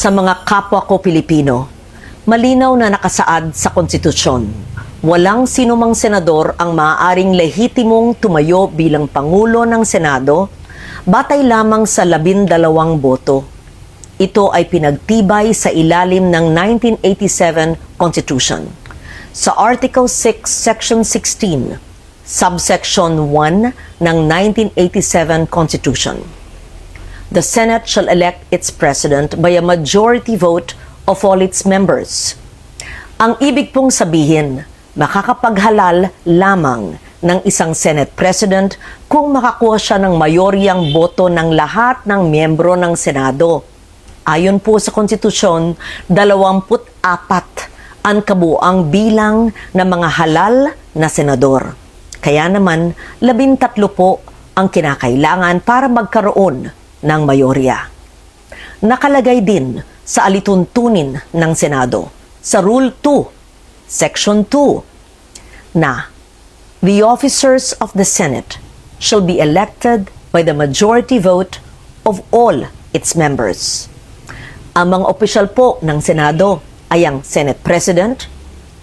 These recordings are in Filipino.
Sa mga kapwa ko Pilipino, malinaw na nakasaad sa konstitusyon, walang sinumang senador ang maaaring lehitimong tumayo bilang Pangulo ng Senado batay lamang sa 12 boto. Ito ay pinagtibay sa ilalim ng 1987 Constitution. Sa Article 6, Section 16, Subsection 1 ng 1987 Constitution. The Senate shall elect its President by a majority vote of all its members. Ang ibig pong sabihin, makakapaghalal lamang ng isang Senate President kung makakuha siya ng mayoryang boto ng lahat ng miyembro ng Senado. Ayon po sa konstitusyon, 24 ang kabuuang bilang ng mga halal na senador. Kaya naman, 13 po ang kinakailangan para magkaroon ng mayorya. Nakalagay din sa alituntunin ng Senado, sa Rule 2, Section 2, na the officers of the Senate shall be elected by the majority vote of all its members. Ang mga opisyal po ng Senado ay ang Senate President,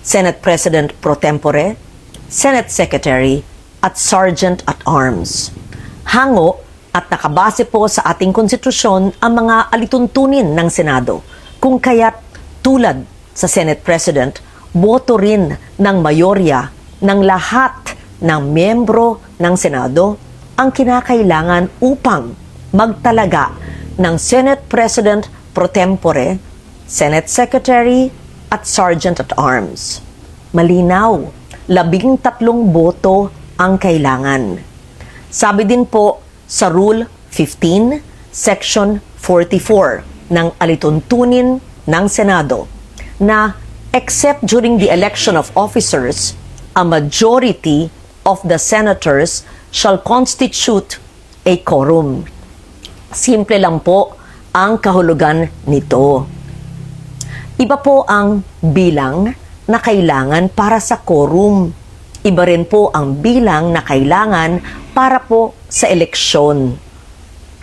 Senate President pro tempore, Senate Secretary at Sergeant at Arms. Hango at nakabase po sa ating konstitusyon ang mga alituntunin ng Senado, kung kaya't tulad sa Senate President, boto rin ng mayorya ng lahat ng miyembro ng Senado ang kinakailangan upang magtalaga ng Senate President pro tempore, Senate Secretary at Sergeant at Arms. Malinaw, 13 boto ang kailangan. Sabi din po sa Rule 15, Section 44 ng alituntunin ng Senado na except during the election of officers, a majority of the senators shall constitute a quorum. Simple lang po ang kahulugan nito. Iba po ang bilang na kailangan para sa quorum. Iba rin po ang bilang na kailangan para po sa eleksyon.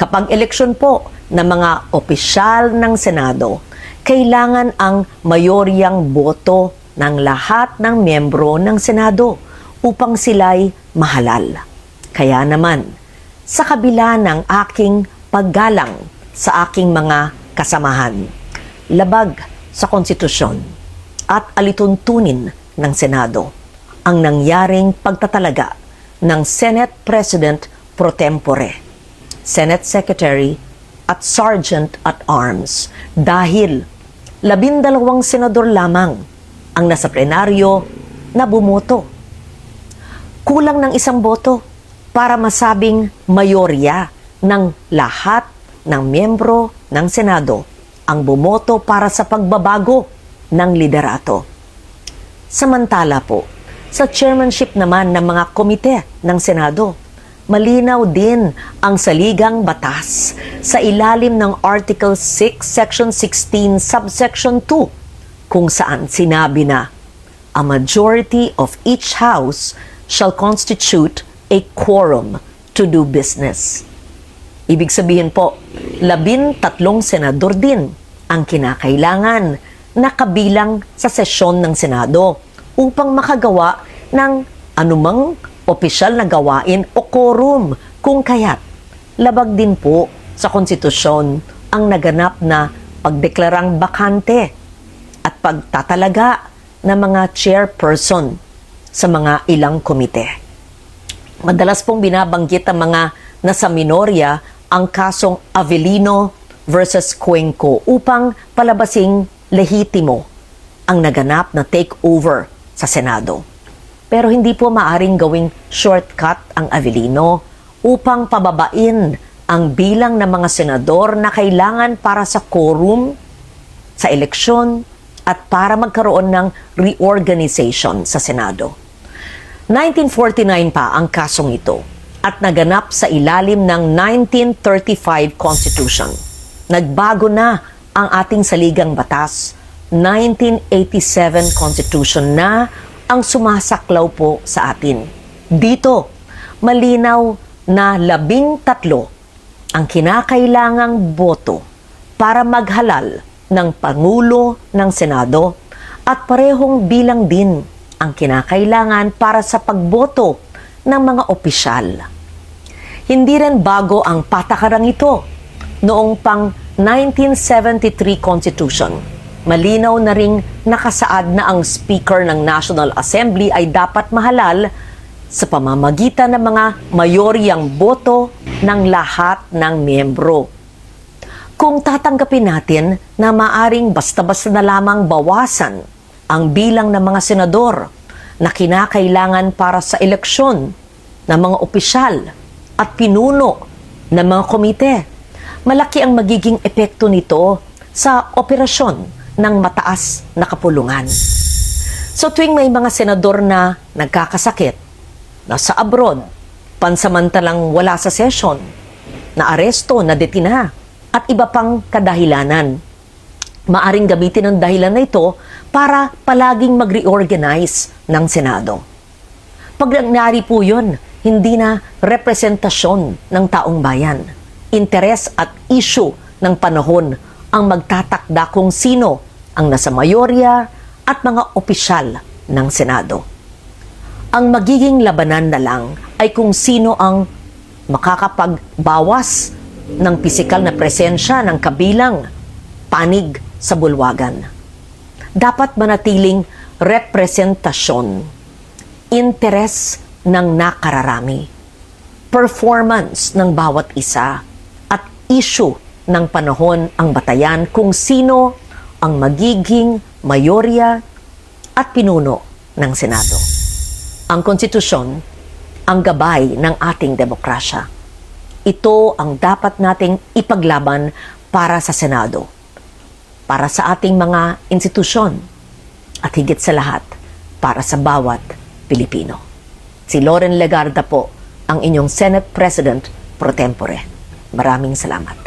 Kapag eleksyon po ng mga opisyal ng Senado, kailangan ang mayoryang boto ng lahat ng miyembro ng Senado upang sila'y mahalal. Kaya naman, sa kabila ng aking paggalang sa aking mga kasamahan, labag sa konstitusyon at alituntunin ng Senado ang nangyaring pagtatalaga ng Senate President pro tempore, Senate Secretary at Sergeant at Arms dahil 12 senador lamang ang nasa plenaryo na bumoto. Kulang ng 1 boto para masabing mayorya ng lahat ng miyembro ng Senado ang bumoto para sa pagbabago ng liderato. Samantala po, sa chairmanship naman ng mga komite ng Senado, malinaw din ang saligang batas sa ilalim ng Article 6, Section 16, Subsection 2, kung saan sinabi na, a majority of each house shall constitute a quorum to do business. Ibig sabihin po, 13 senador din ang kinakailangan na kabilang sa sesyon ng Senado upang makagawa ng anumang opisyal na gawain o quorum, kung kaya't labag din po sa konstitusyon ang naganap na pagdeklarang bakante at pagtatalaga ng mga chairperson sa mga ilang komite. Madalas pong binabanggit ang mga nasa minorya ang kasong Avellino versus Cuenco upang palabasing lehitimo ang naganap na takeover sa Senado. Pero hindi po maaring gawing shortcut ang Avellino upang pababain ang bilang ng mga senador na kailangan para sa quorum, sa eleksyon, at para magkaroon ng reorganization sa Senado. 1949 pa ang kasong ito at naganap sa ilalim ng 1935 Constitution. Nagbago na ang ating saligang batas, 1987 Constitution na ang sumasaklaw po sa atin. Dito, malinaw na 13 ang kinakailangang boto para maghalal ng Pangulo ng Senado at parehong bilang din ang kinakailangan para sa pagboto ng mga opisyal. Hindi rin bago ang patakarang ito noong pang 1973 Constitution. Malinaw na ring nakasaad na ang Speaker ng National Assembly ay dapat mahalal sa pamamagitan ng mga mayoryang boto ng lahat ng miyembro. Kung tatanggapin natin na maaring basta-basta na lamang bawasan ang bilang ng mga senador na kinakailangan para sa eleksyon ng mga opisyal at pinuno ng mga komite, malaki ang magiging epekto nito sa operasyon ng mataas na kapulungan. So tuwing may mga senador na nagkakasakit, nasa abroad, pansamantalang wala sa session, na aresto, na detina, at iba pang kadahilanan, maaring gamitin ang dahilan na ito para palaging mag-reorganize ng Senado. Pag nangyari po yun, hindi na representasyon ng taong bayan. Interes at issue ng panahon ang magtatakda kung sino ang nasa mayorya at mga opisyal ng Senado. Ang magiging labanan na lang ay kung sino ang makakapagbawas ng pisikal na presensya ng kabilang panig sa bulwagan. Dapat manatiling representasyon, interes ng nakararami, performance ng bawat isa, at issue ng panahon ang batayan kung sino ang magiging mayorya at pinuno ng Senado. Ang konstitusyon ang gabay ng ating demokrasya. Ito ang dapat nating ipaglaban para sa Senado, para sa ating mga institusyon, at higit sa lahat, para sa bawat Pilipino. Si Loren Legarda po, ang inyong Senate President pro tempore. Maraming salamat.